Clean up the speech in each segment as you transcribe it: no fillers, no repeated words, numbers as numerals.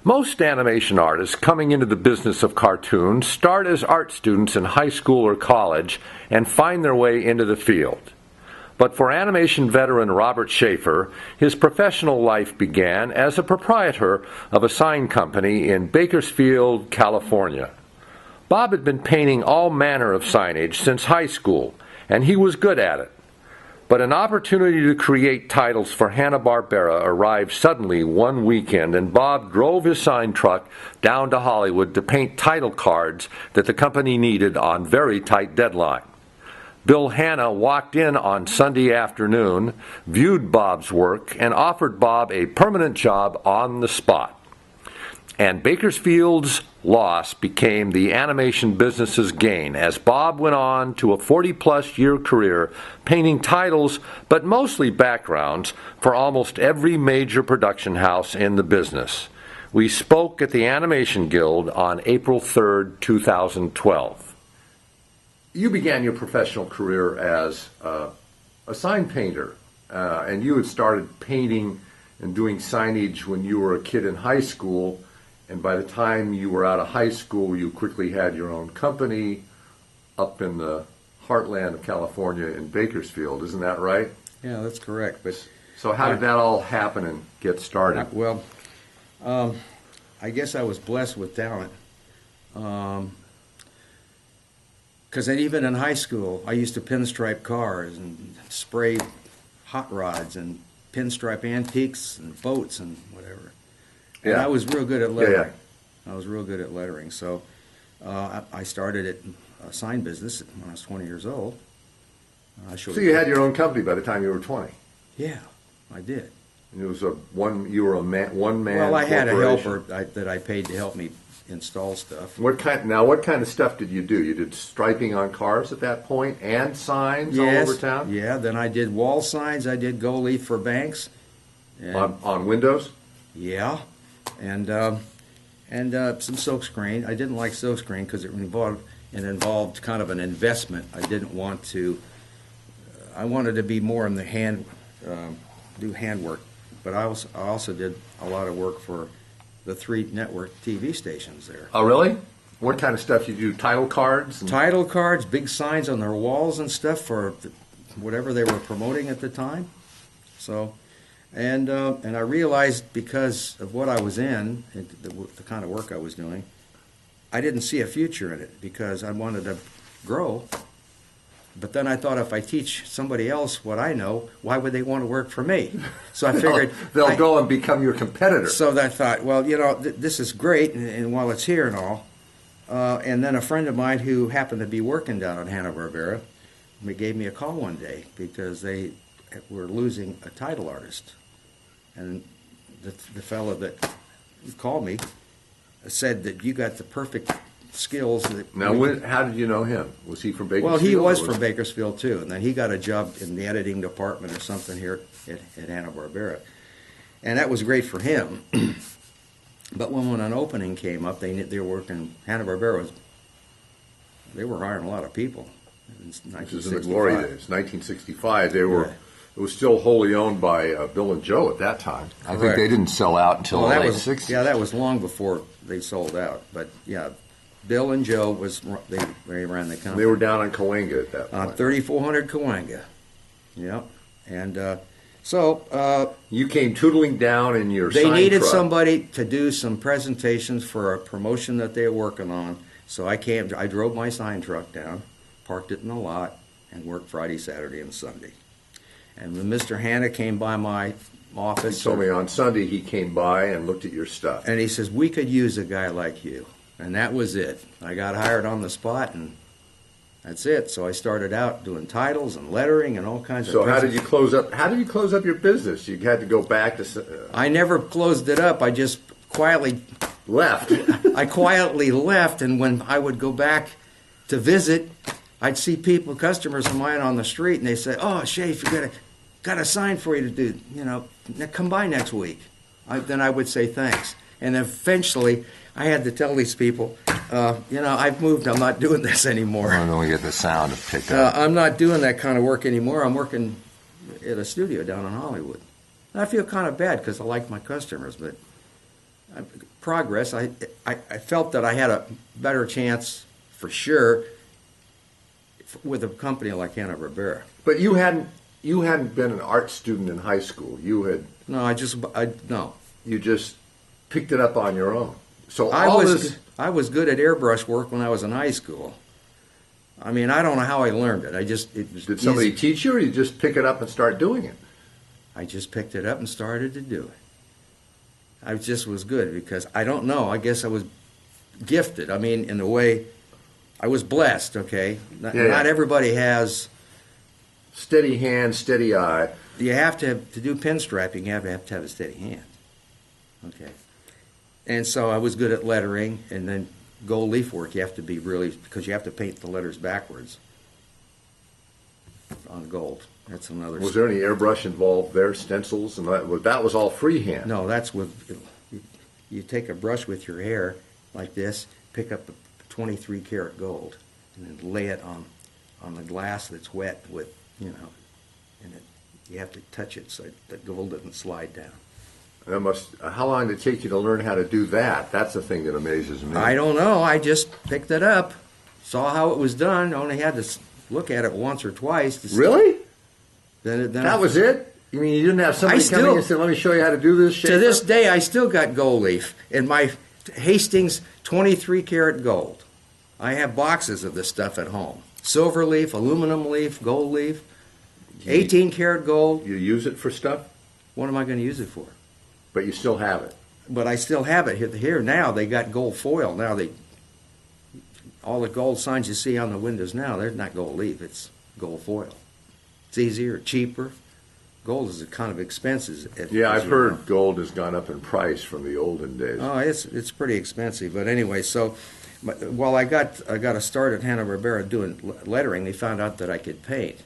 Most animation artists coming into the business of cartoons start as art students in high school or college and find their way into the field. But for animation veteran Robert Schaefer, his professional life began as a proprietor of a sign company in Bakersfield, California. Bob had been painting all manner of signage since high school, and he was good at it. But an opportunity to create titles for Hanna-Barbera arrived suddenly one weekend, and Bob drove his sign truck down to Hollywood to paint title cards that the company needed on very tight deadline. Bill Hanna walked in on Sunday afternoon, viewed Bob's work, and offered Bob a permanent job on the spot. And Bakersfield's loss became the animation business's gain as Bob went on to a 40-plus year career painting titles, but mostly backgrounds, for almost every major production house in the business. We spoke at the Animation Guild on April 3rd, 2012. You began your professional career as a sign painter, and you had started painting and doing signage when you were a kid in high school. And by the time you were out of high school, you quickly had your own company up in the heartland of California in Bakersfield. Isn't that right? Yeah, that's correct. But so how did that all happen and get started? Well, I guess I was blessed with talent. Because even in high school, I used to pinstripe cars and spray hot rods and pinstripe antiques and boats and whatever. And I was real good at lettering. I was real good at lettering. So I started a sign business when I was 20 years old. So you had your own company by the time you were 20? Yeah, I did. And it was you were a one-man Well, I had a corporation. helper that I paid to help me install stuff. What kind of stuff did you do? You did striping on cars at that point and signs all over town? Yeah, then I did wall signs. I did gold leaf for banks. On windows? Yeah. And some silkscreen. I didn't like silkscreen because it involved kind of an investment. I didn't want to. I wanted to be more in the do handwork. But I also did a lot of work for the 3 network TV stations there. Oh, really? What kind of stuff you do? Title cards? Title cards, big signs on their walls and stuff for whatever they were promoting at the time. So. And I realized because of what I was in, and the kind of work I was doing, I didn't see a future in it because I wanted to grow. But then I thought if I teach somebody else what I know, why would they want to work for me? So I figured... They'll go and become your competitor. So I thought, well, this is great, and while it's here and all. And then a friend of mine who happened to be working down at Hanna-Barbera gave me a call one day because they were losing a title artist. And the fellow that called me said that you got the perfect skills. How did you know him? Was he from Bakersfield? Well, he was from Bakersfield, too. And then he got a job in the editing department or something here at Hanna-Barbera. And that was great for him. But when an opening came up, they were working, Hanna-Barbera they were hiring a lot of people. This is in the glory days, 1965. They were... Yeah. It was still wholly owned by Bill and Joe at that time. Correct. I think they didn't sell out until the late 60s. Yeah, that was long before they sold out. But yeah, Bill and Joe they ran the company. They were down on Cahuenga at that point. 3400 Cahuenga. Yep. And you came tootling down in your sign truck. They needed somebody to do some presentations for a promotion that they were working on. So I drove my sign truck down, parked it in the lot, and worked Friday, Saturday, and Sunday. And when Mr. Hanna came by my office... He told me on Sunday he came by and looked at your stuff. And he says, we could use a guy like you. And that was it. I got hired on the spot, and that's it. So I started out doing titles and lettering and all kinds of... So how did you close up your business? You had to go back to... I never closed it up. I just quietly... Left. I quietly left, and when I would go back to visit, I'd see customers of mine on the street, and they say, "Oh, Shafe, you got a sign for you to do. Come by next week." Then I would say thanks, and eventually I had to tell these people, I've moved. I'm not doing this anymore. I don't get the sound picked up. I'm not doing that kind of work anymore. I'm working at a studio down in Hollywood. And I feel kind of bad because I like my customers, but progress. I felt that I had a better chance for sure with a company like Hanna-Barbera. But you hadn't been an art student in high school. No, no. You just picked it up on your own. So I was good at airbrush work when I was in high school. I mean, I don't know how I learned it. Did somebody teach you, or you just pick it up and start doing it? I just picked it up and started to do it. I just was good because I don't know. I guess I was gifted. I mean, in a way, I was blessed. Okay, not everybody has. Steady hand, steady eye. You have to do pinstriping. You have to have a steady hand. Okay, and so I was good at lettering, and then gold leaf work. You have to be really, because you have to paint the letters backwards on gold. That's another. Was there any airbrush involved there? Stencils and that was all freehand. No, that's with you take a brush with your hair like this, pick up the 23 karat gold, and then lay it on the glass that's wet with and you have to touch it so the gold doesn't slide down. How long did it take you to learn how to do that? That's the thing that amazes me. I don't know. I just picked it up, saw how it was done. Only had to look at it once or twice. Really? Then that was it? You mean you didn't have somebody come in and say, "Let me show you how to do this"? Shaper? To this day, I still got gold leaf in my Hastings 23 karat gold. I have boxes of this stuff at home. Silver leaf, aluminum leaf, gold leaf, 18 karat gold. You use it for stuff? What am I going to use it for? But you still have it. But I still have it here. Now they got gold foil. Now all the gold signs you see on the windows now, they're not gold leaf. It's gold foil. It's easier, cheaper. Gold is kind of expensive. I've heard gold has gone up in price from the olden days. Oh, it's pretty expensive. But anyway, so while I got a start at Hanna-Barbera doing lettering, they found out that I could paint.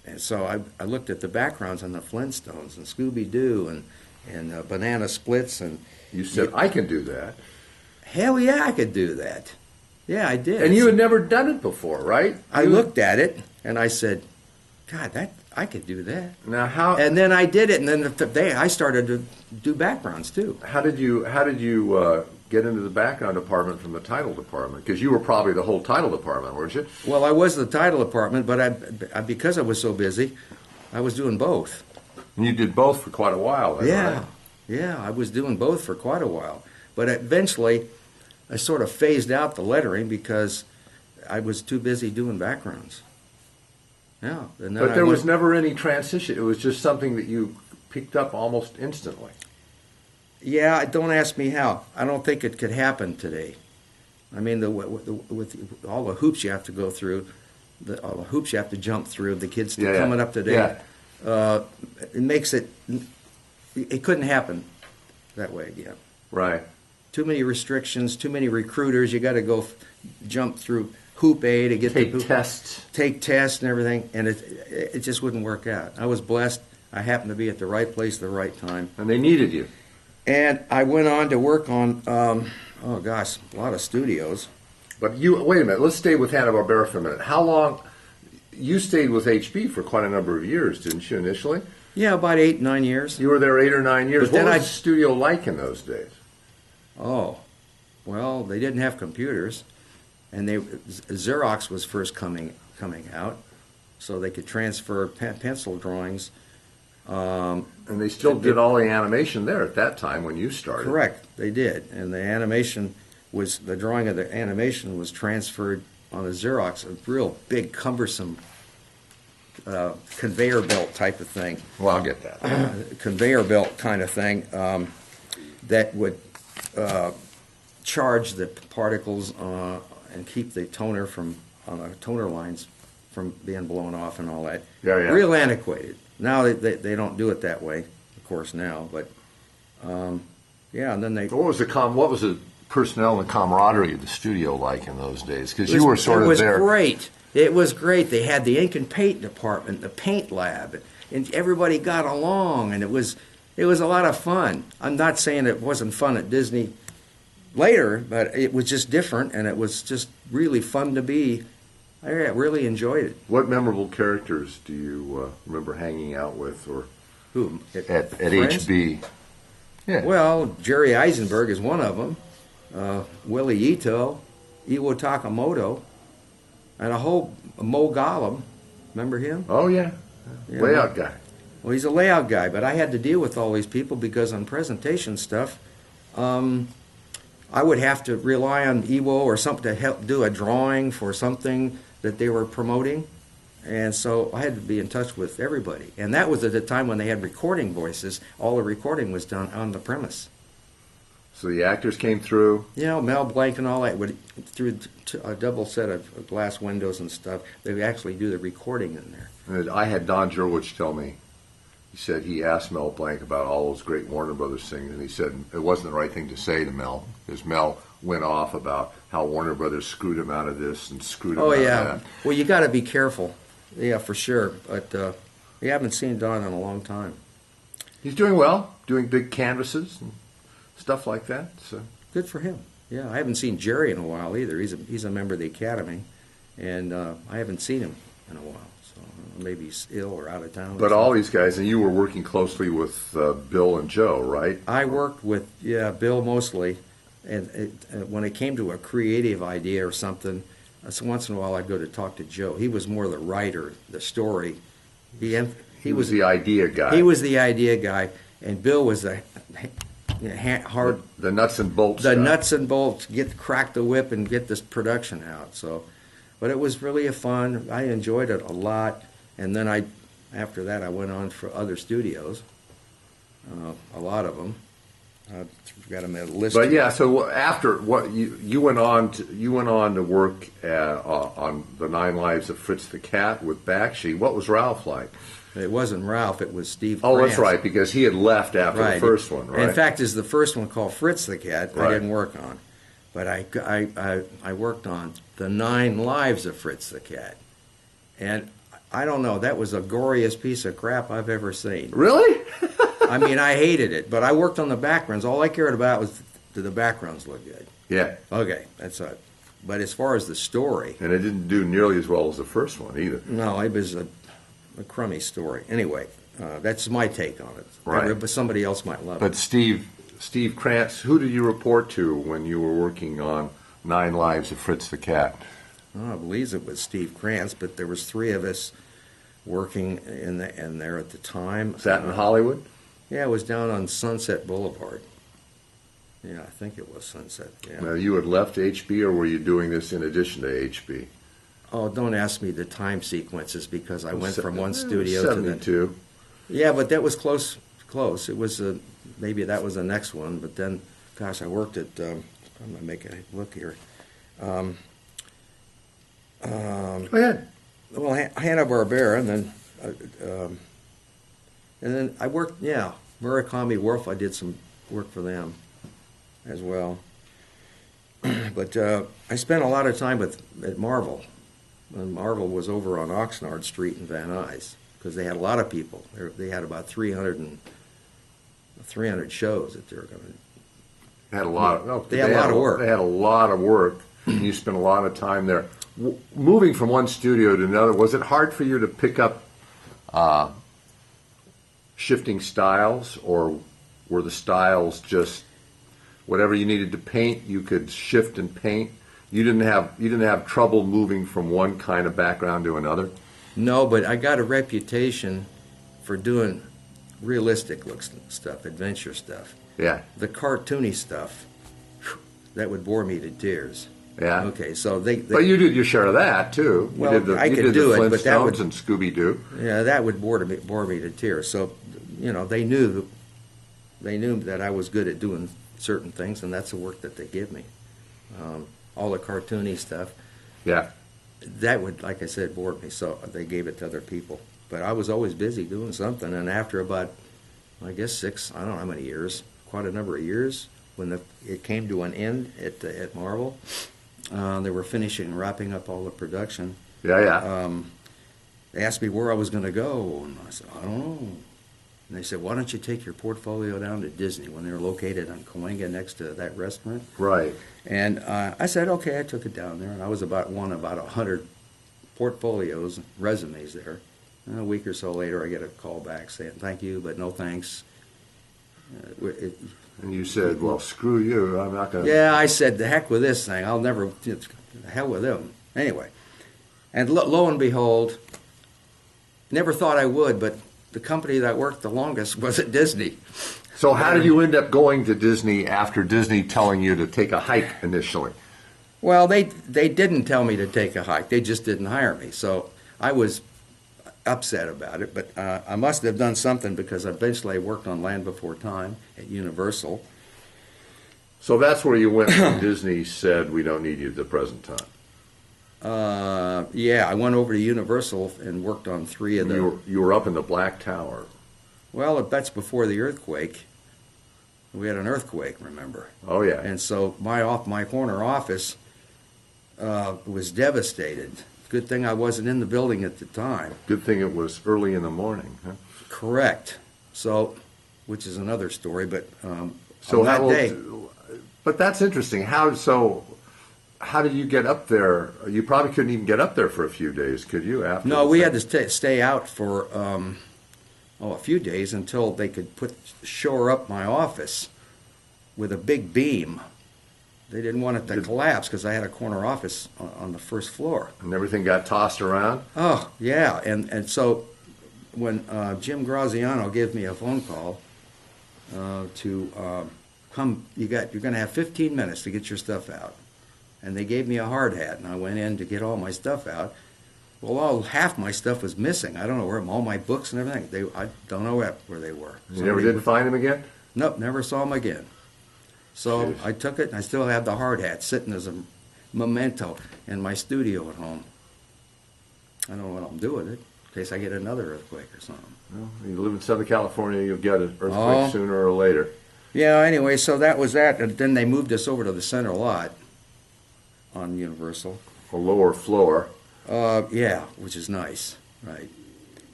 And so I looked at the backgrounds on the Flintstones and Scooby-Doo and Banana Splits. And you said, I can do that. Hell yeah, I could do that. Yeah, I did. And you had never done it before, right? I looked at it and I said, God, I could do that. Now how? And then I did it, and then I started to do backgrounds too. How did you get into the background department from the title department? Because you were probably the whole title department, weren't you? Well, I was the title department, but because I was so busy, I was doing both. And you did both for quite a while, then, yeah, right? Yeah, I was doing both for quite a while. But eventually, I sort of phased out the lettering because I was too busy doing backgrounds. Yeah, and then but there was never any transition. It was just something that you picked up almost instantly. Yeah, don't ask me how. I don't think it could happen today. I mean, with all the hoops you have to go through, all the hoops you have to jump through, the kids coming up today, it makes it couldn't happen that way again. Right. Too many restrictions, too many recruiters. You got to go jump through Hoop A to get take tests and everything, and it just wouldn't work out. I was blessed. I happened to be at the right place at the right time. And they needed you. And I went on to work on, a lot of studios. But wait a minute, let's stay with Hanna-Barbera for a minute. How long, you stayed with HB for quite a number of years, didn't you, initially? Yeah, about 8, 9 years. You were there 8 or 9 years. But what was the studio like in those days? Oh, well, they didn't have computers. And Xerox was first coming out, so they could transfer pencil drawings. And they still did all the animation there at that time when you started. Correct, they did. And the drawing of the animation was transferred on a Xerox, a real big, cumbersome conveyor belt type of thing. Well, I'll get that. Conveyor belt kind of thing that would charge the particles and keep the toner toner lines from being blown off and all that. Yeah. Real antiquated. Now they don't do it that way, of course, now. But and then they. What was the personnel and camaraderie of the studio like in those days? Because you were sort of there. It was great. It was great. They had the ink and paint department, the paint lab, and everybody got along, and it was a lot of fun. I'm not saying it wasn't fun at Disney later, but it was just different, and it was just really fun to be. I really enjoyed it. What memorable characters do you remember hanging out with, or who at HB? Yeah. Well, Jerry Eisenberg is one of them. Willie Ito, Iwo Takamoto, and a whole Mo Gollum. Remember him? Oh, yeah. Yeah, Layout guy. Well, he's a layout guy, but I had to deal with all these people because on presentation stuff, I would have to rely on Ewo or something to help do a drawing for something that they were promoting. And so I had to be in touch with everybody. And that was at the time when they had recording voices. All the recording was done on the premise. So the actors came through. You know, Mel Blanc and all that would, through a double set of glass windows and stuff, they would actually do the recording in there. And I had Don Jurwich tell me, he said he asked Mel Blanc about all those great Warner Brothers things, and he said it wasn't the right thing to say to Mel, because Mel went off about how Warner Brothers screwed him out of this and screwed him out of that. Well, you got to be careful. Yeah, for sure. But we haven't seen Don in a long time. He's doing well, doing big canvases and stuff like that. So Good for him. Yeah, I haven't seen Jerry in a while either. He's a member of the Academy, and I haven't seen him in a while. So maybe he's ill or out of town. But all these guys, and you were working closely with Bill and Joe, right? I worked with Bill mostly, and when it came to a creative idea or something, so once in a while I'd go to talk to Joe. He was more the writer, the story. He was the idea guy. He was the idea guy, and Bill was the hard, the nuts and bolts. the guy. nuts and bolts, crack the whip and get this production out. So, but it was really fun. I enjoyed it a lot, and then after that I went on for other studios, a lot of them. I've got them at a list. But yeah, so after what you went on to work on the Nine Lives of Fritz the Cat with Bakshi. What was Ralph like? It wasn't Ralph, it was Steve Oh, Krantz. that's right, because he had left after the first one, right? In fact, is the first one called Fritz the Cat I Right. didn't work on. But I worked on the Nine Lives of Fritz the Cat. And I don't know, that was the goriest piece of crap I've ever seen. Really? I mean, I hated it, but I worked on the backgrounds. All I cared about was did the backgrounds look good. Yeah, Okay, that's it. But as far as the story, and it didn't do nearly as well as the first one either. no, it was a crummy story. Anyway, that's my take on it. Right. But somebody else might love it. But Steve Krantz, who did you report to when you were working on Nine Lives of Fritz the Cat? Oh, I believe it was Steve Krantz, but there was three of us working in there at the time. Was that in Hollywood? Yeah, it was down on Sunset Boulevard. Yeah, I think it was Sunset. Yeah. Now, you had left HB, or were you doing this in addition to HB? Oh, don't ask me the time sequences because I went from one studio to the. 72. Yeah, but that was close. Close. It was maybe that was the next one, but then, gosh, I worked at. I'm gonna make a look here. Go ahead. Well, Hanna-Barbera, and then I worked. Yeah, Murakami Wolf. I did some work for them as well. But I spent a lot of time at Marvel. And Marvel was over on Oxnard Street in Van Nuys because they had a lot of people. They had about 300 shows that they were going to. They had a lot of, no, They had a lot of work. They had a lot of work. You spent a lot of time there. Moving from one studio to another, was it hard for you to pick up shifting styles, or were the styles just whatever you needed to paint, you could shift and paint? You didn't have trouble moving from one kind of background to another? No, but I got a reputation for doing realistic look stuff, adventure stuff. Yeah. The cartoony stuff, that would bore me to tears. Yeah. Okay, so they But you did your share of that too. Well, you did I you could did do the it, but that would- Flintstones and Scooby Doo. yeah, that would bore me to tears. So, they knew that I was good at doing certain things, and that's the work that they give me. All the cartoony stuff, Yeah. that would, like I said, bore me. So they gave it to other people. But I was always busy doing something. And after about, I guess I don't know how many years, quite a number of years, when it came to an end at Marvel, they were wrapping up all the production. Yeah. They asked me where I was going to go, and I said, I don't know. And they said, why don't you take your portfolio down to Disney when they were located on Cahuenga next to that restaurant? Right. And I said, okay, I took it down there, and I was about 100 portfolios, resumes there. And a week or so later, I get a call back saying, thank you, but no thanks. And you said, well, screw you, I'm not going to... Yeah, I said, the heck with this thing. I'll never, the hell with them. Anyway, and lo and behold, never thought I would, but the company that worked the longest was at Disney. So how did you end up going to Disney after Disney telling you to take a hike initially? Well, they didn't tell me to take a hike. They just didn't hire me. So I was upset about it, but I must have done something because eventually I worked on Land Before Time at Universal. So that's where you went when Disney said, we don't need you at the present time. Yeah, I went over to Universal and worked on 3 of them. You were up in the Black Tower. Well, that's before the earthquake. We had an earthquake, remember? Oh, yeah. And so my corner office was devastated. Good thing I wasn't in the building at the time. Good thing it was early in the morning. Huh? Correct. So, which is another story, but So on that how, day. but that's interesting. How did you get up there? You probably couldn't even get up there for a few days, could you? After No, the we thing? had to stay out for a few days until they could shore up my office with a big beam. They didn't want it to collapse because I had a corner office on the first floor. And everything got tossed around? Oh, yeah. And so when Jim Graziano gave me a phone call to come, you're going to have 15 minutes to get your stuff out. And they gave me a hard hat, and I went in to get all my stuff out. Well, half my stuff was missing. I don't know where all my books and everything. I don't know where they were. You never did find him again? Nope, never saw them again. So Jeez. I took it, and I still have the hard hat sitting as a memento in my studio at home. I don't know what I'll do with it in case I get another earthquake or something. Well, you live in Southern California, you'll get an earthquake Oh. sooner or later. Yeah, anyway, so that was that. And then they moved us over to the center lot on Universal. A lower floor. Yeah, which is nice, right?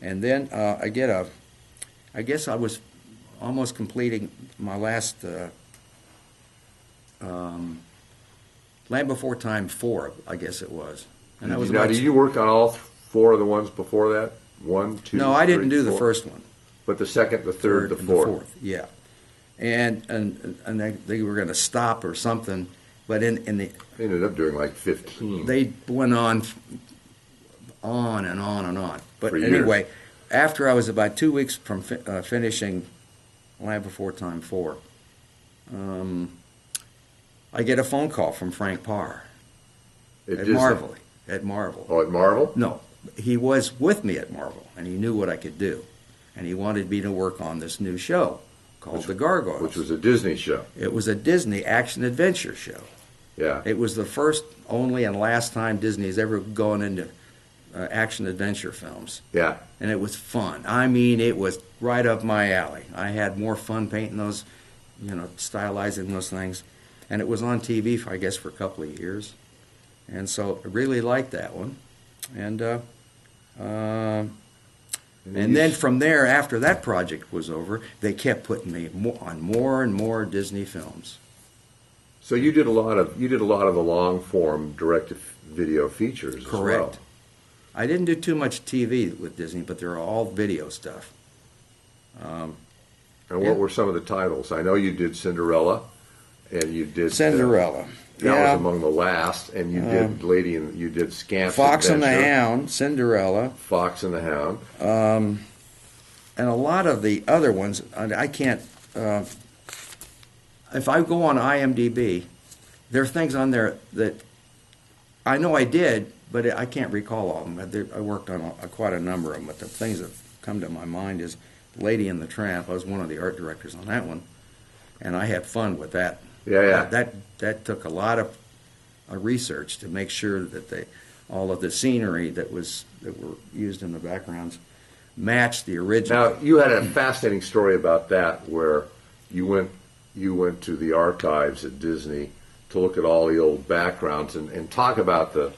And then I guess I was almost completing my last Land Before Time 4, I guess it was. And that was Now, about- did you work on all 4 of the ones before that? 1, 2, No, I didn't 3, do the 4? first one. But the second, the third, the and fourth. yeah. And they were going to stop or something, but in the They ended up doing like 15. they went on and on and on. But For years. anyway, after I was about 2 weeks from finishing Land Before Time 4, I get a phone call from Frank Parr It at just- Marvel. At Marvel. Oh, at Marvel? No, he was with me at Marvel, and he knew what I could do, and he wanted me to work on this new show called The Gargoyles. Which was a Disney show. It was a Disney action-adventure show. Yeah. It was the first, only, and last time Disney's ever gone into action-adventure films. Yeah. And it was fun. I mean, it was right up my alley. I had more fun painting those, stylizing those things. And it was on TV, for, I guess, for a couple of years. And so I really liked that one. And then from there, after that project was over, they kept putting me on more and more Disney films. So you did a lot of the long form direct video features Correct. as well. I didn't do too much TV with Disney, but they're all video stuff. And Yeah. what were some of the titles? I know you did Cinderella, and you did Cinderella. that Yeah. was among the last, and you did you did Scamp's Fox and the Adventure, Hound, Cinderella, Fox and the Hound. and a lot of the other ones. I can't. If I go on IMDb, there are things on there that I know I did, but I can't recall all of them. I worked on quite a number of them, but the things that come to my mind is Lady and the Tramp. I was one of the art directors on that one, and I had fun with that. Yeah. That took a lot of research to make sure that all of the scenery that were used in the backgrounds matched the original. Now you had a fascinating story about that, where you went to the archives at Disney to look at all the old backgrounds and talk about the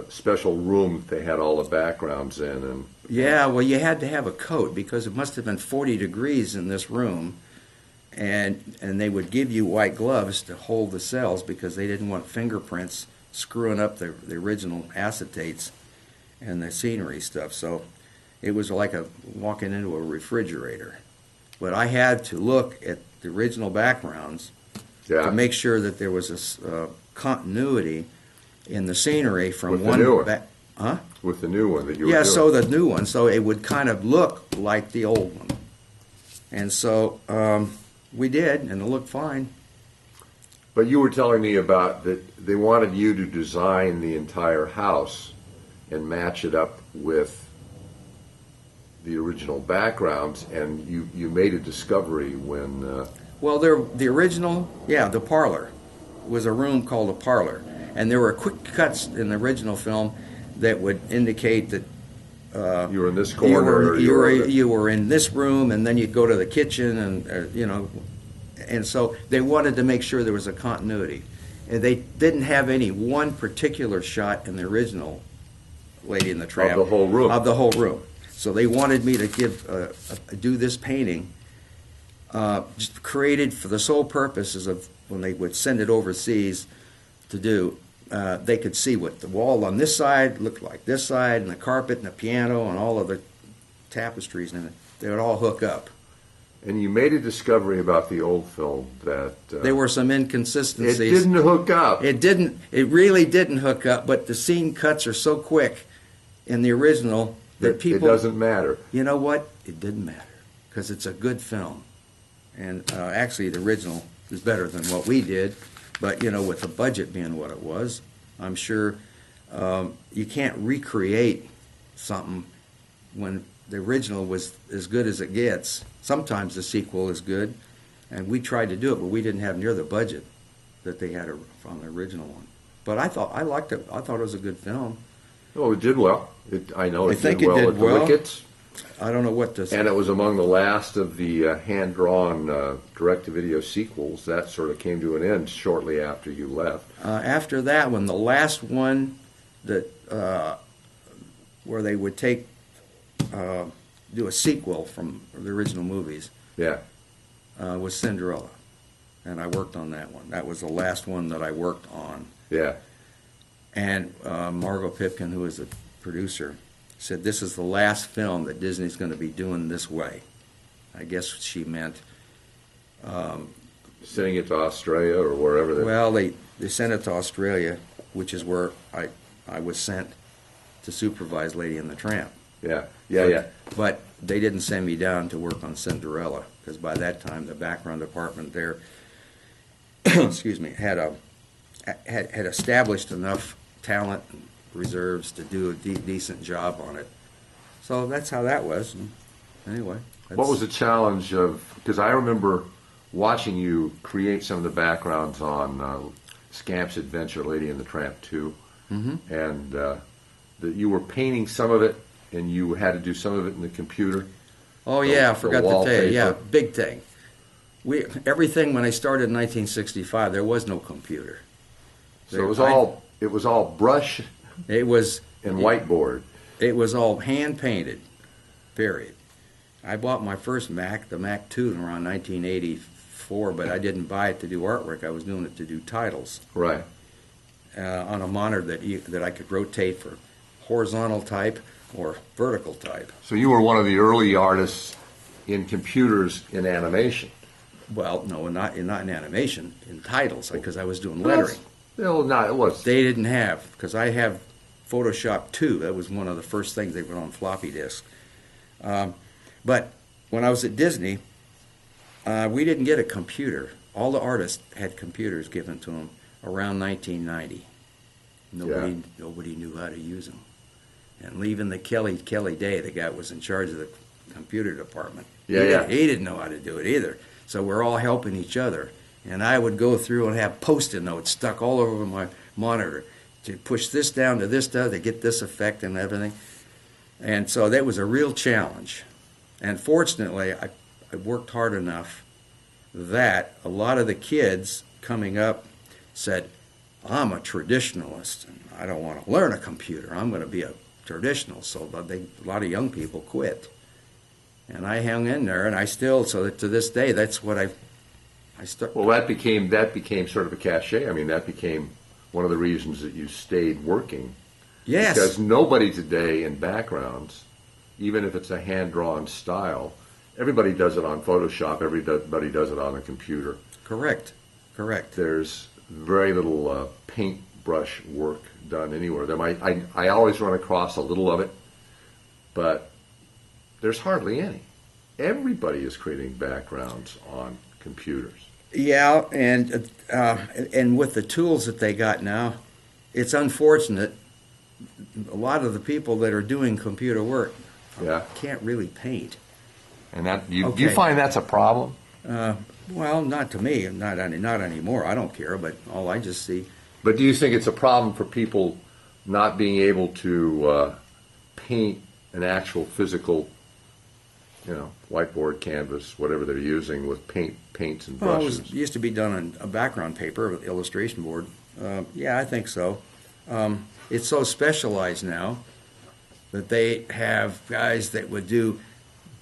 special room that they had all the backgrounds in. And Yeah, well, you had to have a coat because it must have been 40 degrees in this room, and they would give you white gloves to hold the cells because they didn't want fingerprints screwing up the original acetates and the scenery stuff. So it was like walking into a refrigerator. but I had to look at the original backgrounds Yeah. to make sure that there was a continuity in the scenery from With the one new one. back. Huh? With the new one that you were Yeah, doing. so the new one, so it would kind of look like the old one. And so we did, and it looked fine. But you were telling me about that they wanted you to design the entire house and match it up with the original backgrounds, and you made a discovery when Well, the original, yeah, the parlor was a room called a parlor, and there were quick cuts in the original film that would indicate that you were in this corner. or you were in this room, and then you'd go to the kitchen, and and so they wanted to make sure there was a continuity, and they didn't have any one particular shot in the original Lady in the Tramp Of the whole room. Of the whole room. So they wanted me to do this painting, just created for the sole purposes of when they would send it overseas to do. They could see what the wall on this side looked like this side, and the carpet and the piano and all of the tapestries, and they would all hook up. And you made a discovery about the old film that There were some it inconsistencies. didn't hook up. It didn't. It really didn't hook up. But the scene cuts are so quick in the original that people. It doesn't matter. You know what? It didn't matter because it's a good film, and actually the original is better than what we did. But with the budget being what it was, I'm sure you can't recreate something when the original was as good as it gets. Sometimes the sequel is good, and we tried to do it, but we didn't have near the budget that they had on the original one. But I liked it. I thought it was a good film. Oh, it did well. I know I it think did it well did at the well. Wickets, I don't know what to say. and it was among the last of the hand-drawn direct-to-video sequels. That sort of came to an end shortly after you left. After that one, the last one that where they would take do a sequel from the original movies Yeah. was Cinderella, and I worked on that one. That was the last one that I worked on. Yeah. And Margot Pipkin, who was the producer, said this is the last film that Disney's going to be doing this way. I guess she meant. Sending it to Australia or wherever. Well, they sent it to Australia, which is where I was sent to supervise Lady and the Tramp. Yeah. Yeah. Yeah. But they didn't send me down to work on Cinderella because by that time the background department there, excuse me, had established enough talent and reserves to do a decent job on it. So that's how that was. And anyway, What was the challenge of? Because I remember watching you create some of the backgrounds on Scamp's Adventure, Lady and the Tramp 2, and that you were painting some of it, and you had to do some of it in the computer. Oh yeah, I the forgot to tell you. Yeah, wallpaper. big thing. Everything when I started in 1965, there was no computer. So it was all brush It was and whiteboard. It was all hand painted. Period. I bought my first Mac, the Mac 2, around 1984, but I didn't buy it to do artwork. I was doing it to do titles Right. on a monitor that I could rotate for horizontal type or vertical type. So you were one of the early artists in computers in animation. Well, no, not in animation, in titles, because I was doing lettering. No, not it was. They didn't have, because I have Photoshop 2. That was one of the first things they put on floppy disks. But when I was at Disney, we didn't get a computer. All the artists had computers given to them around 1990. Nobody knew how to use them. And leaving the Kelly Day, the guy that was in charge of the computer department, he didn't know how to do it either. So we're all helping each other. And I would go through and have Post-it notes stuck all over my monitor to push this down to this down to get this effect and everything. And so that was a real challenge. And fortunately, I worked hard enough that a lot of the kids coming up said, I'm a traditionalist, and I don't want to learn a computer. I'm going to be a traditional. So a lot of young people quit. And I hung in there, and I still, so that to this day, that's what I stuck. Well, that became sort of a cachet. I mean, that became one of the reasons that you stayed working. Yes. Because nobody today in backgrounds, even if it's a hand-drawn style, everybody does it on Photoshop. Everybody does it on a computer. Correct. Correct. There's very little paintbrush work done anywhere. I always run across a little of it, but there's hardly any. Everybody is creating backgrounds on computers. Yeah, and with the tools that they got now, it's unfortunate. A lot of the people that are doing computer work Yeah. can't really paint. And that do you Okay. find that's a problem? Well, not to me, not anymore. I don't care, but all I just see. But do you think it's a problem for people not being able to paint an actual physical, whiteboard, canvas, whatever they're using with paints and Well, brushes? it used to be done on a background paper, illustration board. Yeah, I think so. It's so specialized now that they have guys that would do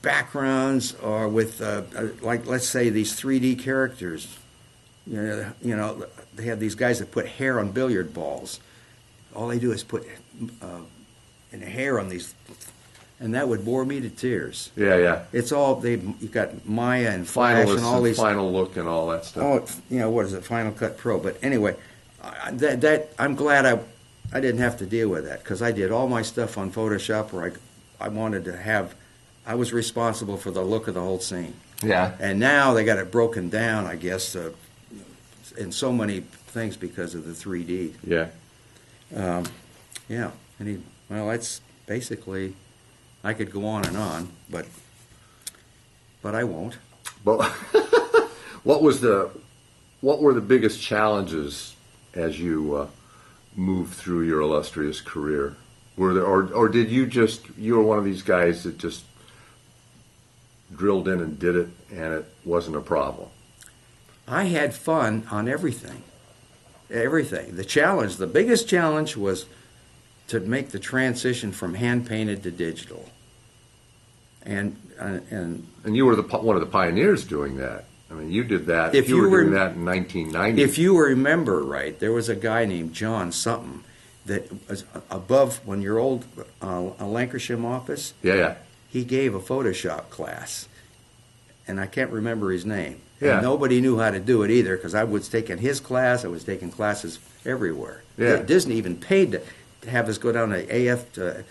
backgrounds or with, like, let's say these 3D characters. They have these guys that put hair on billiard balls. All they do is put hair on these, and that would bore me to tears. Yeah. It's all you've got Maya and Flash and all Finalists and these. Final Look and all that stuff. What is it? Final Cut Pro. But anyway, I'm glad I didn't have to deal with that because I did all my stuff on Photoshop where I wanted to have. I was responsible for the look of the whole scene. Yeah. And now they got it broken down, I guess, in so many things because of the 3D. Yeah. Yeah. That's basically. I could go on and on, but I won't. But what were the biggest challenges as you moved through your illustrious career? Were there, or did you were one of these guys that just drilled in and did it, and it wasn't a problem? I had fun on everything. Everything. The biggest challenge was to make the transition from hand painted to digital. And you were one of the pioneers doing that. I mean, you did that. If you you were were- doing that in 1990. if you remember right, there was a guy named John something that was above when your old Lancashire office. Yeah. He gave a Photoshop class, and I can't remember his name. Yeah. And nobody knew how to do it either because I was taking his class. I was taking classes everywhere. Yeah. Disney even paid to have us go down to AFI,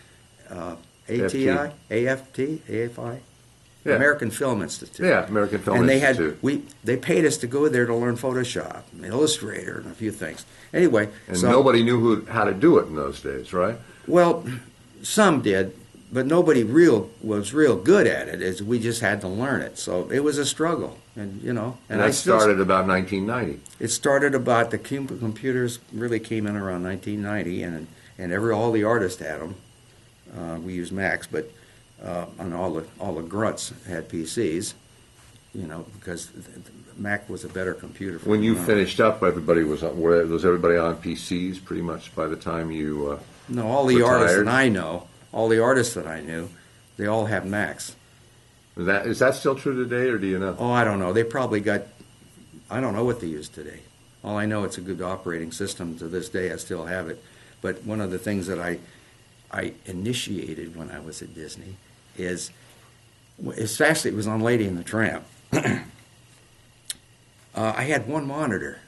Yeah. American Film Institute. Yeah, American Film and Institute. they paid us to go there to learn Photoshop, Illustrator, and a few things. Anyway, And nobody knew how to do it in those days, right? well, some did, but nobody was real good at it. We just had to learn it, so it was a struggle, and And that started about 1990. It started about the computers really came in around 1990, and all the artists had them. We used Macs, but and all the grunts had PCs, because Mac was a better computer. For When you them. finished up, was everybody on PCs pretty much by the time you? No, all the artists retired? that I know, all the artists that I knew, they all have Macs. Is that still true today, or do you know? Oh, I don't know. They probably got. I don't know what they use today. All I know, it's a good operating system to this day. I still have it. But one of the things that I initiated when I was at Disney is, especially it was on Lady and the Tramp. I had one monitor.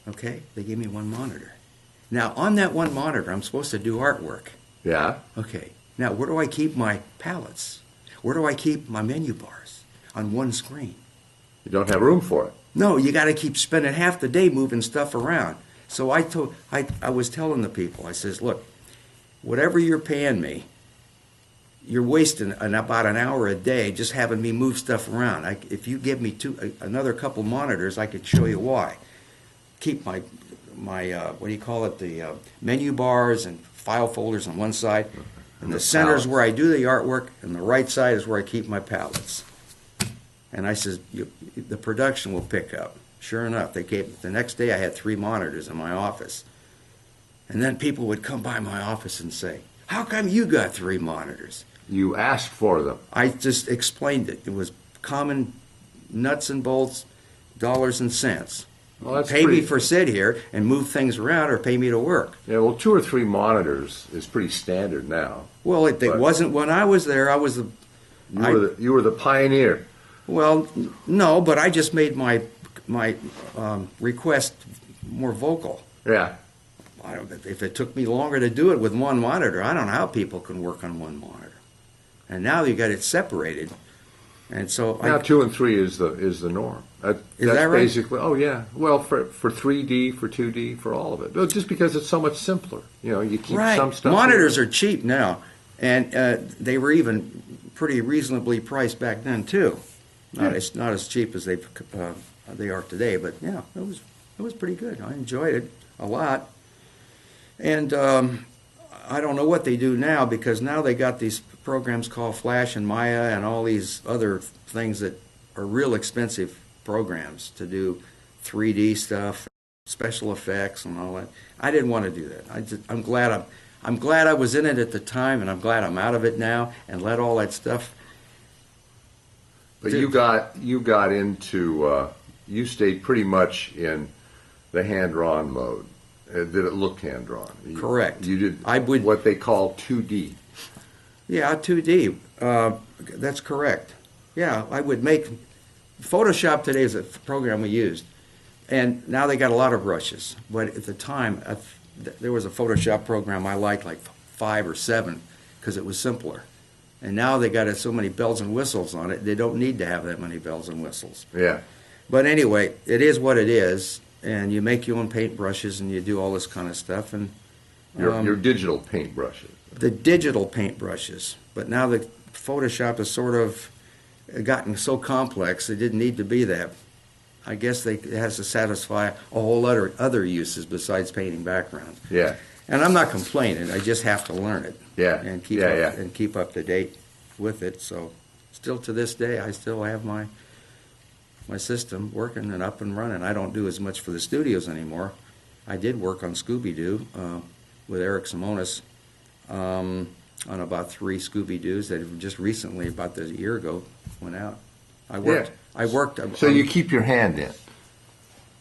Okay, they gave me one monitor. Now on that one monitor, I'm supposed to do artwork. Yeah. Okay. Now where do I keep my palettes? Where do I keep my menu bars? On one screen. You don't have room for it. No, you got to keep spending half the day moving stuff around. So I was telling the people, I says, look, whatever you're paying me, you're wasting about an hour a day just having me move stuff around. If you give me another couple monitors, I could show you why. Keep my what do you call it, the menu bars and file folders on one side, and the center is where I do the artwork, and the right side is where I keep my palettes. And I says, the production will pick up. Sure enough, the next day I had 3 monitors in my office. And then people would come by my office and say, how come you got 3 monitors? You asked for them. I just explained it. It was common nuts and bolts, dollars and cents. Well, that's pay me pretty- for sit here and move things around or pay me to work. Yeah, well, 2 or 3 monitors is pretty standard now. Well, it But- wasn't when I was there. I was You were the pioneer. Well, no, but I just made my request more vocal. Yeah. If it took me longer to do it with one monitor, I don't know how people can work on one monitor. And now you got it separated, and so Now 2 and 3 is the norm. That's that right? basically. Oh yeah. Well, for 3D, for 2D, for all of it. Well, just because it's so much simpler. You know, you keep some stuff. Monitors are cheap now, and they were even pretty reasonably priced back then too. It's not as cheap as they are today, but yeah, it was pretty good. I enjoyed it a lot, and I don't know what they do now, because now they got these programs called Flash and Maya and all these other things that are real expensive programs to do 3D stuff, special effects, and all that. I didn't want to do that. I'm glad I was in it at the time, and I'm glad I'm out of it now, and let all that stuff. But you got into you stayed pretty much in the hand-drawn mode. That it looked hand-drawn. Correct. You did I would, what they call 2D. Yeah, 2D. That's correct. Yeah, I would make Photoshop today is a program we used, and now they got a lot of brushes. But at the time, there was a Photoshop program I liked, like 5 or 7, because it was simpler. And now they got so many bells and whistles on it, they don't need to have that many bells and whistles. Yeah. But anyway, it is what it is, and you make your own paintbrushes and you do all this kind of stuff. And Your digital paintbrushes. the digital paintbrushes. But now the Photoshop has sort of gotten so complex, it didn't need to be that. I guess it has to satisfy a whole other uses besides painting backgrounds. Yeah. And I'm not complaining. I just have to learn it. Yeah. And keep and keep up to date with it. So, still to this day, I still have my system working and up and running. I don't do as much for the studios anymore. I did work on Scooby-Doo with Eric Simonis on about 3 Scooby-Doos that have just recently, about a year ago, went out. I worked. Yeah. I worked. So you keep your hand in.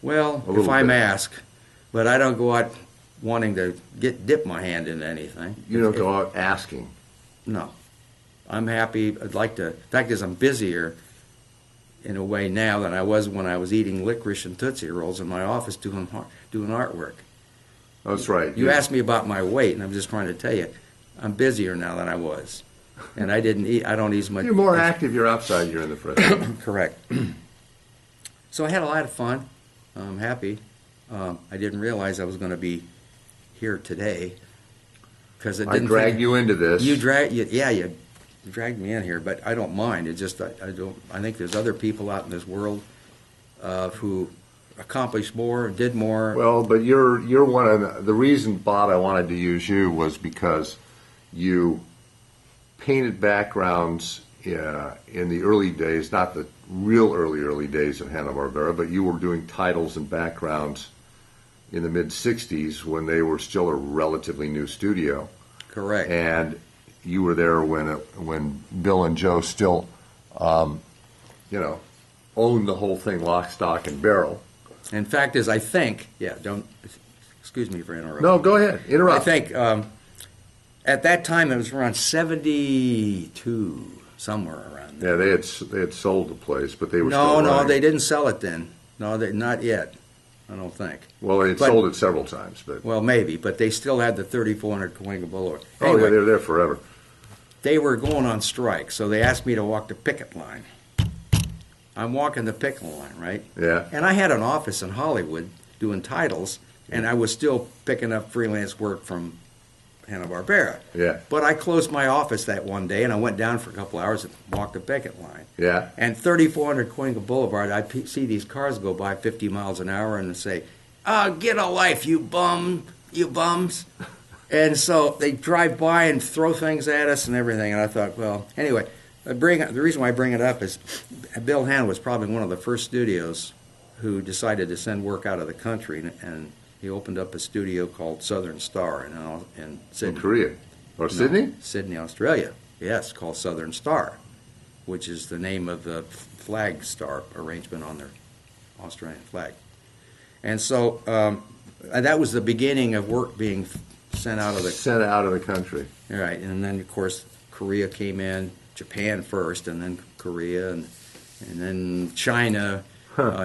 Well, A little if I'm bit. asked, but I don't go out wanting to dip my hand into anything. You don't go out asking. No. I'm happy. I'd like to. The fact is, I'm busier in a way now than I was when I was eating licorice and Tootsie Rolls in my office doing artwork. That's right. You asked me about my weight, and I'm just trying to tell you, I'm busier now than I was. And I don't eat as much. You're more active. You're outside. You're in the fresh air. Correct. So I had a lot of fun. I'm happy. I didn't realize I was going to be here today because it I didn't. dragged you into this. You dragged me in here, but I don't mind. It's just I don't. I think there's other people out in this world who accomplished more, did more. Well, but you're one of the reason, Bob, I wanted to use you was because you painted backgrounds in the early days, not the real early days of Hanna-Barbera, but you were doing titles and backgrounds in the mid-'60s when they were still a relatively new studio. Correct. And you were there when Bill and Joe still, owned the whole thing lock, stock, and barrel. In fact, I think, excuse me for interrupting. No, go ahead. Interrupt. I think at that time it was around 72, somewhere around there. Yeah, they had sold the place, but they were No, still running. they didn't sell it then. No, not yet. I don't think. Well, they had sold it several times, but Well, maybe, but they still had the 3400 Cahuenga Boulevard. yeah, Anyway, they were there forever. they were going on strike, so they asked me to walk the picket line. I'm walking the picket line, right? Yeah. And I had an office in Hollywood doing titles, and I was still picking up freelance work from Hanna-Barbera. Yeah. But I closed my office that one day, and I went down for a couple hours and walked the picket line. Yeah. And 3400 Cahuenga Boulevard, I'd see these cars go by 50 miles an hour and say, get a life, you bums. And so they drive by and throw things at us and everything. And I thought, well, anyway, the reason why I bring it up is Bill Hanna was probably one of the first studios who decided to send work out of the country, and he opened up a studio called Southern Star in In Sydney. Korea. Or Sydney? Sydney, Australia. Yes, called Southern Star, which is the name of the flag star arrangement on their Australian flag. And so that was the beginning of work being sent out of the Sent out of the country. right. And then of course Korea came in, Japan first, and then Korea, and then China.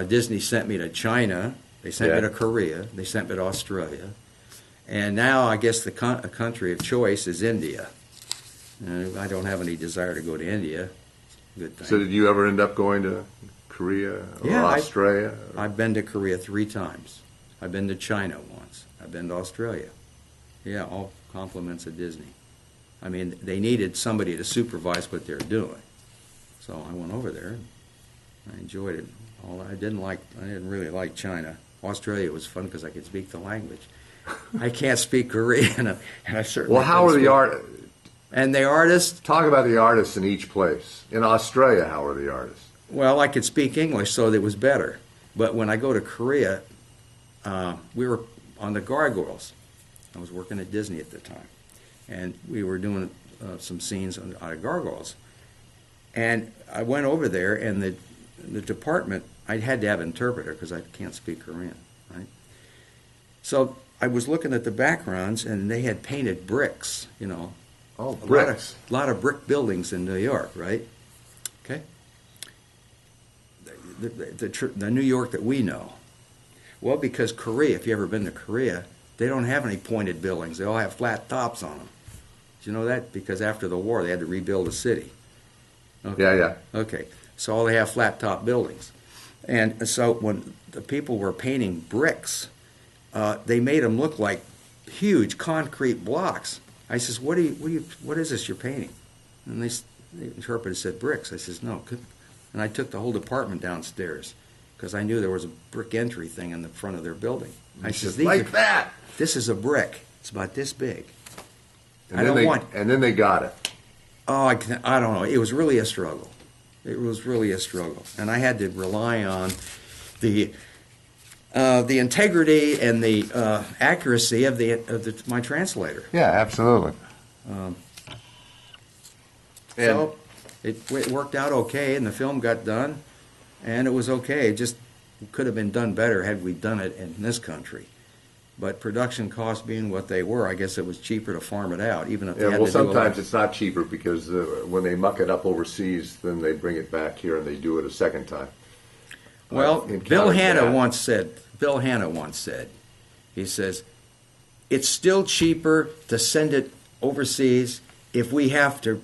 Disney sent me to China. They sent me to Korea. They sent me to Australia. And now I guess the country of choice is India. I don't have any desire to go to India. Good thing. So did you ever end up going to Korea or Australia? I've been to Korea 3 times. I've been to China once. I've been to Australia. Yeah, all compliments of Disney. I mean, they needed somebody to supervise what they're doing. So I went over there and I enjoyed it. I didn't really like China. Australia was fun because I could speak the language. I can't speak Korean, and I certainly. Well, how are the art? And the artists? Talk about the artists in each place. In Australia, how are the artists? Well, I could speak English, so it was better. But when I go to Korea, we were on the Gargoyles. I was working at Disney at the time, and we were doing some scenes on Gargoyles. And I went over there, and the department, I had to have an interpreter because I can't speak Korean, right? So I was looking at the backgrounds, and they had painted bricks, you know. Oh, bricks. A lot of brick buildings in New York, right? Okay. The New York that we know. Well, because Korea, if you've ever been to Korea, they don't have any pointed buildings. They all have flat tops on them. Did you know that? Because after the war, they had to rebuild the city. Okay. Yeah. Okay. So all they have flat top buildings. And so when the people were painting bricks, they made them look like huge concrete blocks. I says, what is this you're painting? And the interpreter said, bricks. I says, no. And I took the whole department downstairs because I knew there was a brick entry thing in the front of their building. I says, like that. This is a brick. It's about this big. And then they got it. Oh, I don't know. It was really a struggle. It was really a struggle, and I had to rely on the integrity and the accuracy of my translator. Yeah, absolutely. So it worked out okay, and the film got done, and it was okay. It just could have been done better had we done it in this country. But production costs being what they were, I guess it was cheaper to farm it out, even if they had to do sometimes it's not cheaper because when they muck it up overseas, then they bring it back here and they do it a second time. Well, Bill Hanna once said, he says, it's still cheaper to send it overseas if we have to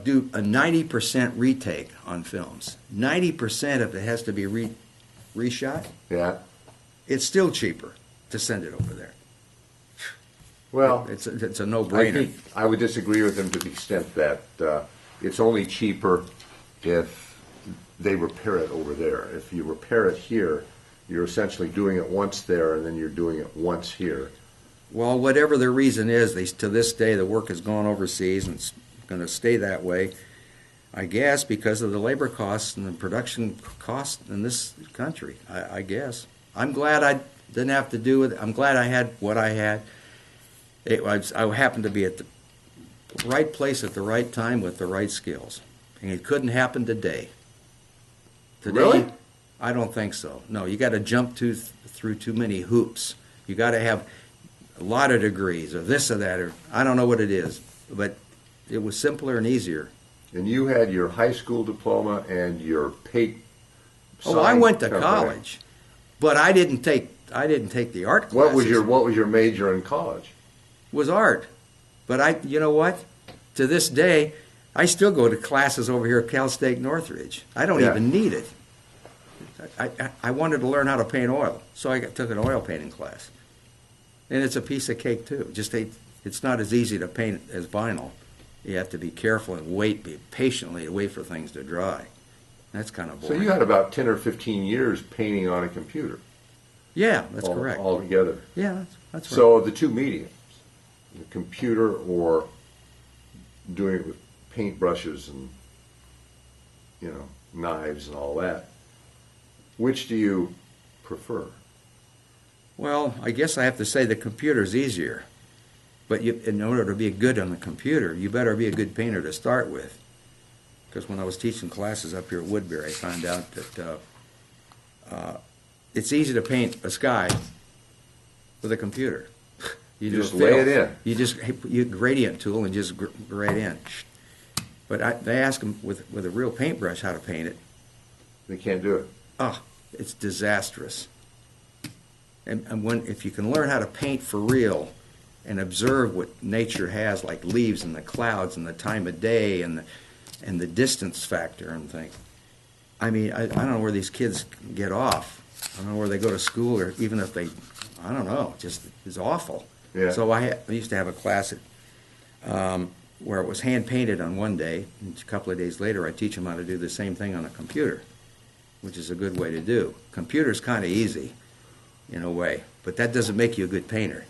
do a 90% retake on films. 90% if it has to be reshot. Yeah. It's still cheaper to send it over there. Well, it's a no-brainer. I think I would disagree with him to the extent that it's only cheaper if they repair it over there. If you repair it here, you're essentially doing it once there, and then you're doing it once here. Well, whatever the reason is, to this day the work has gone overseas, and it's going to stay that way, I guess, because of the labor costs and the production costs in this country, I guess. I'm glad I didn't have to do it. I'm glad I had what I had. I happened to be at the right place at the right time with the right skills. And it couldn't happen today. Really? I don't think so. No, you got to jump through too many hoops. You got to have a lot of degrees or this or that, or I don't know what it is. But it was simpler and easier. And you had your high school diploma and your paint. Oh, I went to college, but I didn't take the art classes. What was your major in college? Was art. But you know what? To this day, I still go to classes over here at Cal State Northridge. I don't even need it. I wanted to learn how to paint oil, so I took an oil painting class. And it's a piece of cake too. It's not as easy to paint as vinyl. You have to be careful and be patiently wait for things to dry. That's kind of boring. So you had about 10 or 15 years painting on a computer. Yeah, that's correct. All together. Yeah, that's right. So the two mediums, the computer or doing it with paintbrushes and, knives and all that, which do you prefer? Well, I guess I have to say the computer's easier. But in order to be good on the computer, you better be a good painter to start with. Because when I was teaching classes up here at Woodbury, I found out that it's easy to paint a sky with a computer. You just lay it in. You gradient tool and just grade in. But they ask them with a real paintbrush how to paint it. They can't do it. Oh, it's disastrous. And if you can learn how to paint for real and observe what nature has, like leaves and the clouds and the time of day and the distance factor and things. I mean, I don't know where these kids get off. I don't know where they go to school, or even if they, I don't know, just it's awful. Yeah. So I used to have a class where it was hand painted on one day, and a couple of days later I teach them how to do the same thing on a computer, which is a good way to do. Computer's kind of easy in a way, but that doesn't make you a good painter.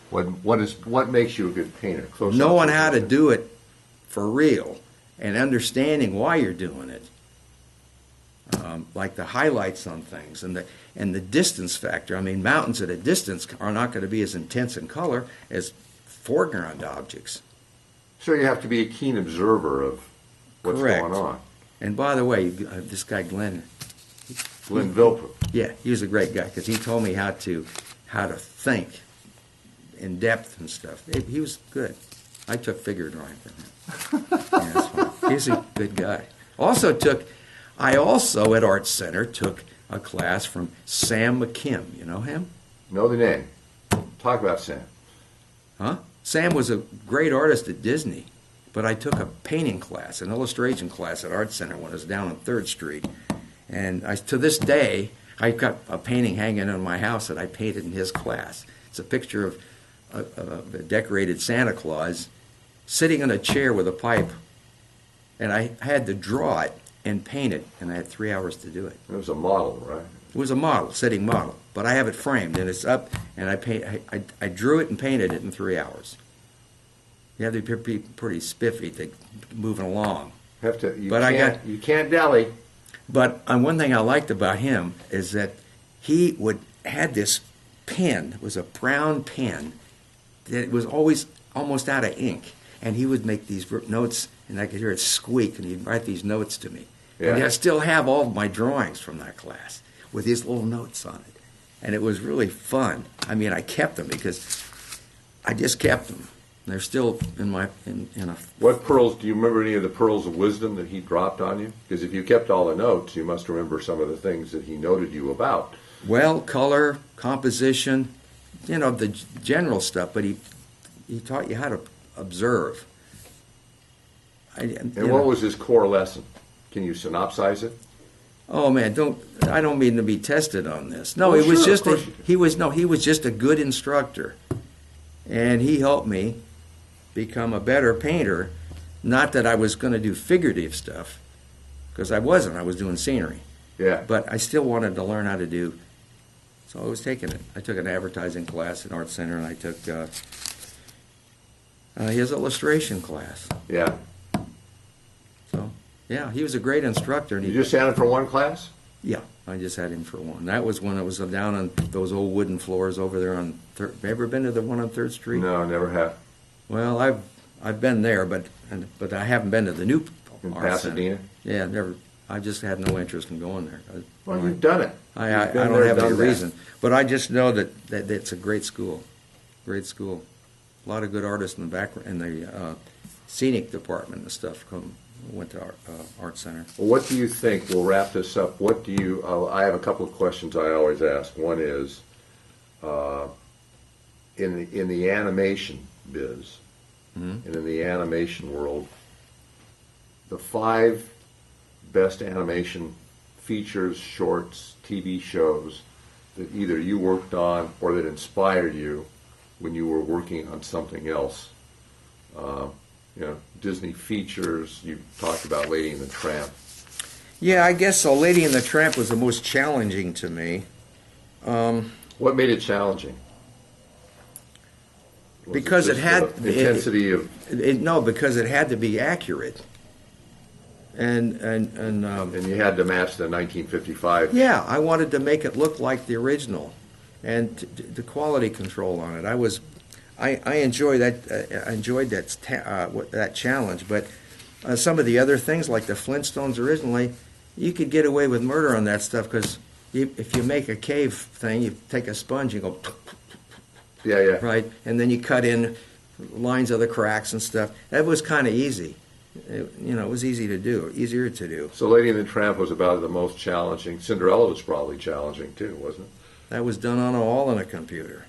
What makes you a good painter? Knowing how to do it for real and understanding why you're doing it, like the highlights on things and the distance factor. I mean, mountains at a distance are not going to be as intense in color as foreground objects. So you have to be a keen observer of what's Correct. going on. And by the way, this guy Glenn Vilppu. Yeah, he was a great guy because he told me how to think in depth and stuff. He was good. I took figure drawing from him. Yeah, that's fine. He's a good guy. I also at Art Center took a class from Sam McKim. You know him? Know the name. Talk about Sam. Huh? Sam was a great artist at Disney, but I took a painting class, an illustration class at Art Center when I was down on 3rd Street. And to this day, I've got a painting hanging in my house that I painted in his class. It's a picture of a decorated Santa Claus sitting in a chair with a pipe. And I had to draw it and paint it, and I had 3 hours to do it. It was a model, right? It was a model, sitting model, but I have it framed, and it's up, and I drew it and painted it in 3 hours. You have to be pretty spiffy to moving along. You can't dally. But one thing I liked about him is that he had this pen. It was a brown pen that was always almost out of ink, and he would make these notes, and I could hear it squeak, and he'd write these notes to me. Yeah. And I still have all of my drawings from that class with his little notes on it, and it was really fun. I mean, I kept them because I just kept them. They're still in a. What pearls, do you remember any of the pearls of wisdom that he dropped on you? Because if you kept all the notes, you must remember some of the things that he noted you about. Well, color, composition, the general stuff, but he taught you how to observe. What was his core lesson? Can you synopsize it? Oh man, I don't mean to be tested on this. No, Well, it was sure, just of course you can. he was just a good instructor. And he helped me become a better painter. Not that I was going to do figurative stuff, because I wasn't. I was doing scenery. Yeah. But I still wanted to learn how to do. So I was taking it. I took an advertising class at Art Center, and I took his illustration class. Yeah. So yeah, he was a great instructor. And You just had him for one class? Yeah, I just had him for one. That was when I was down on those old wooden floors over there on. Ever been to the one on 3rd Street? No, never have. Well, I've been there, but I haven't been to the new In Art Pasadena? Center. Yeah, never. I just had no interest in going there. Well, you've done it. I You've been don't there, have any done that. reason, but I just know that it's a great school. Great school. A lot of good artists in the background, in the scenic department and stuff went to Art Center. Well, what do you think? We'll wrap this up. What do you? I have a couple of questions I always ask. One is, in the animation biz, and in the animation world, the 5 best animation features, shorts, TV shows that either you worked on or that inspired you when you were working on something else. Disney features. You talked about Lady and the Tramp. Yeah, I guess so. Lady and the Tramp was the most challenging to me. What made it challenging? Was Because it just had- the intensity of, because it had to be accurate. And and you had to match the 1955. yeah, I wanted to make it look like the original, and the quality control on it. I enjoyed that challenge. But some of the other things, like the Flintstones originally, you could get away with murder on that stuff because if you make a cave thing, you take a sponge and go Yeah. right, and then you cut in lines of the cracks and stuff. That was kind of easy. it was easier to do. So Lady and the Tramp was about the most challenging. Cinderella was probably challenging too, wasn't it? That was done on a computer.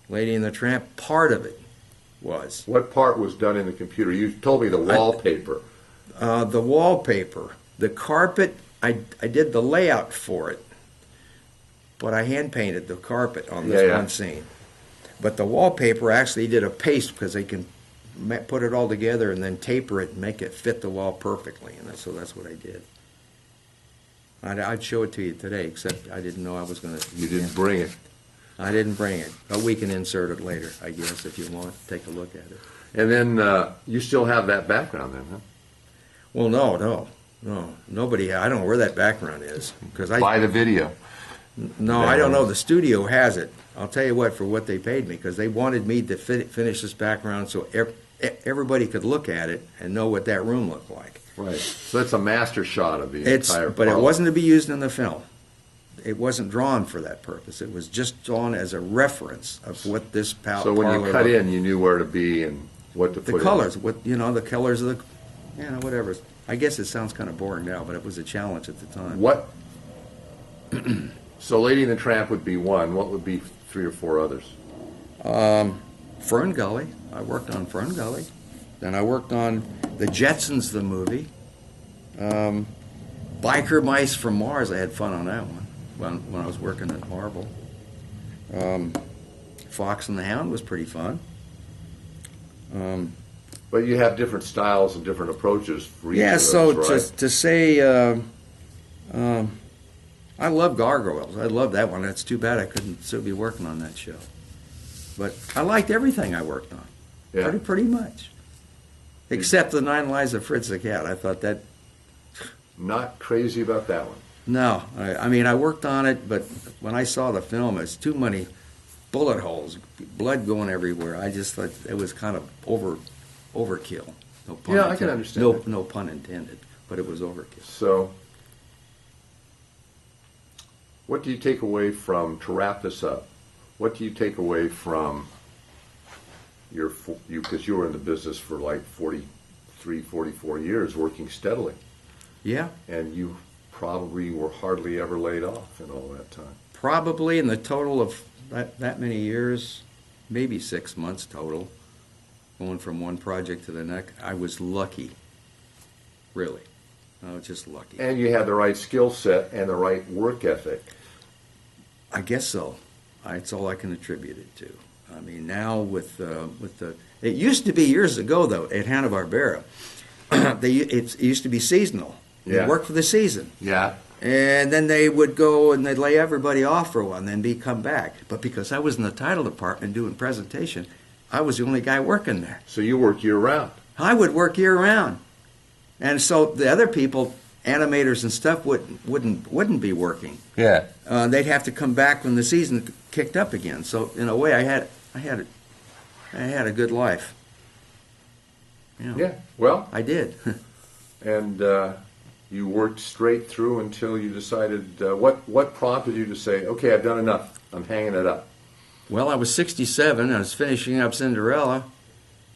Lady and the Tramp, part of it was. What part was done in the computer? You told me the wallpaper. The wallpaper. The carpet, I did the layout for it, but I hand painted the carpet on this one scene. But the wallpaper actually did a paste because they can put it all together and then taper it and make it fit the wall perfectly. And so that's what I did. I'd show it to you today, except I didn't know I was going to. You didn't bring it. I didn't bring it, but we can insert it later, I guess, if you want. Take a look at it. And then you still have that background then, huh? Well, no. Nobody. I don't know where that background is because Buy the video. No, I don't know. The studio has it. I'll tell you what, for what they paid me, because they wanted me to finish this background so everybody could look at it and know what that room looked like. Right. So that's a master shot of the entire. But it wasn't to be used in the film. It wasn't drawn for that purpose. It was just drawn as a reference of what this parlor. So when you cut in, you knew where to be and what to put. The colors, the colors of the, whatever. I guess it sounds kind of boring now, but it was a challenge at the time. What? So Lady and the Tramp would be one. What would be 3 or 4 others? Fern Gully. I worked on Fern Gully. Then I worked on The Jetsons, the movie. Biker Mice from Mars. I had fun on that one when I was working at Marvel. Fox and the Hound was pretty fun. But you have different styles and different approaches for each Yeah, of so those, right? to say, I love Gargoyles. I love that one. That's too bad I couldn't still be working on that show. But I liked everything I worked on, pretty much, except the 9 Lives of Fritz the Cat. I thought that. Not crazy about that one. No, I mean I worked on it, but when I saw the film, it's too many bullet holes, blood going everywhere. I just thought it was kind of overkill. No pun I can understand. No pun intended, but it was overkill. So, what do you take away from, to wrap this up, what do you take away from because you were in the business for like 43, 44 years working steadily. Yeah. And you probably were hardly ever laid off in all that time. Probably in the total of that many years, maybe 6 months total, going from one project to the next. I was lucky, really. I was just lucky. And you had the right skill set and the right work ethic. I guess so. That's all I can attribute it to. I mean, now with the it used to be years ago though at Hanna-Barbera, it used to be seasonal. Yeah. You'd work for the season. Yeah. And then they would go and they'd lay everybody off for a while and then come back. But because I was in the title department doing presentation, I was the only guy working there. So you work year round. I would work year round. And so the other people, animators and stuff, wouldn't be working. Yeah. They'd have to come back when the season kicked up again. So in a way, I had a good life. You know, Yeah. Well, I did. and you worked straight through until you decided. What prompted you to say, "Okay, I've done enough. I'm hanging it up"? Well, I was 67. I was finishing up Cinderella,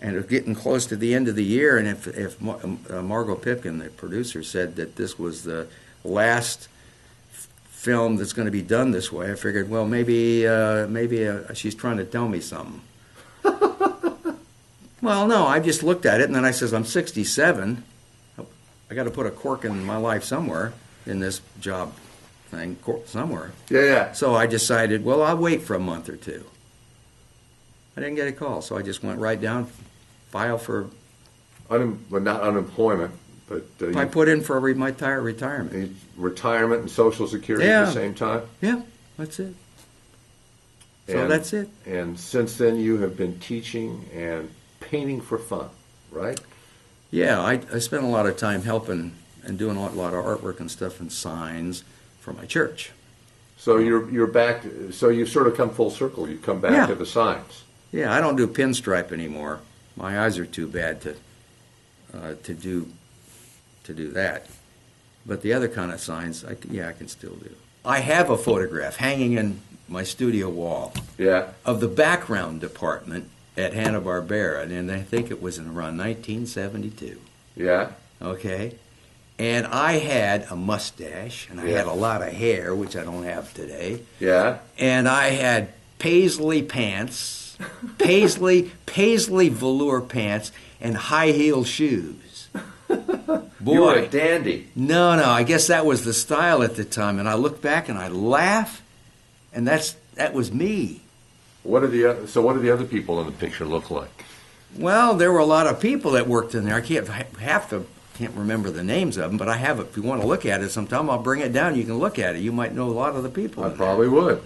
and it was getting close to the end of the year. And if Margot Pipkin, the producer, said that this was the last film that's going to be done this way, I figured, well, maybe she's trying to tell me something. Well, no, I just looked at it, and then I says, I'm 67. I got to put a cork in my life somewhere in this job thing, somewhere. Yeah. So I decided, well, I'll wait for a month or two. I didn't get a call, so I just went right down, file for. Well, not unemployment, but I put in for my retirement. Retirement and Social Security at the same time. Yeah, that's it. So that's it. And since then, you have been teaching and painting for fun, right? Yeah, I spent a lot of time helping and doing a lot of artwork and stuff and signs for my church. So you're back. So you've sort of come full circle. You've come back to the signs. Yeah, I don't do pinstripe anymore. My eyes are too bad to do that. But the other kind of signs, I can still do. I have a photograph hanging in my studio wall. Yeah. Of the background department at Hanna-Barbera, and I think it was in around 1972. Yeah. okay? And I had a mustache, and I Yeah. had a lot of hair, which I don't have today. Yeah. And I had paisley pants, paisley velour pants, and high heel shoes. Boy, You were a dandy. no, I guess that was the style at the time. And I look back and I laugh, and that was me. What do the other people in the picture look like? Well, there were a lot of people that worked in there. I can't remember the names of them, but I have it. If you want to look at it sometime, I'll bring it down. You can look at it. You might know a lot of the people. I in there. probably would.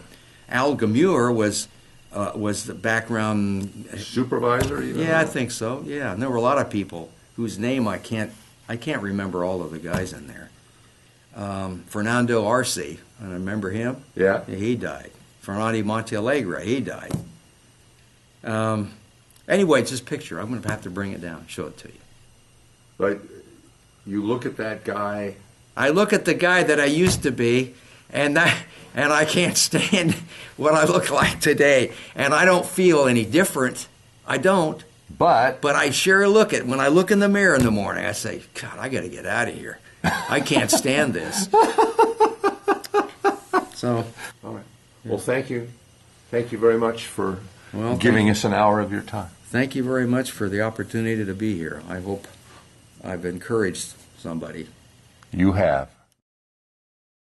Al Gamure was the background. Supervisor, even? Yeah, I think so. Yeah, and there were a lot of people whose name I can't remember all of the guys in there. Fernando Arce, I remember him. Yeah. He died. Fernando Montealegre, he died. Anyway, it's this picture. I'm going to have to bring it down, show it to you. But you look at that guy. I look at the guy that I used to be, and I can't stand what I look like today, and I don't feel any different. I don't. But But I sure when I look in the mirror in the morning, I say, God, I got to get out of here. I can't stand this. So, all right. Well, thank you. Thank you very much for Well, giving us an hour of your time. thank you very much for the opportunity to be here. I hope I've encouraged somebody. You have.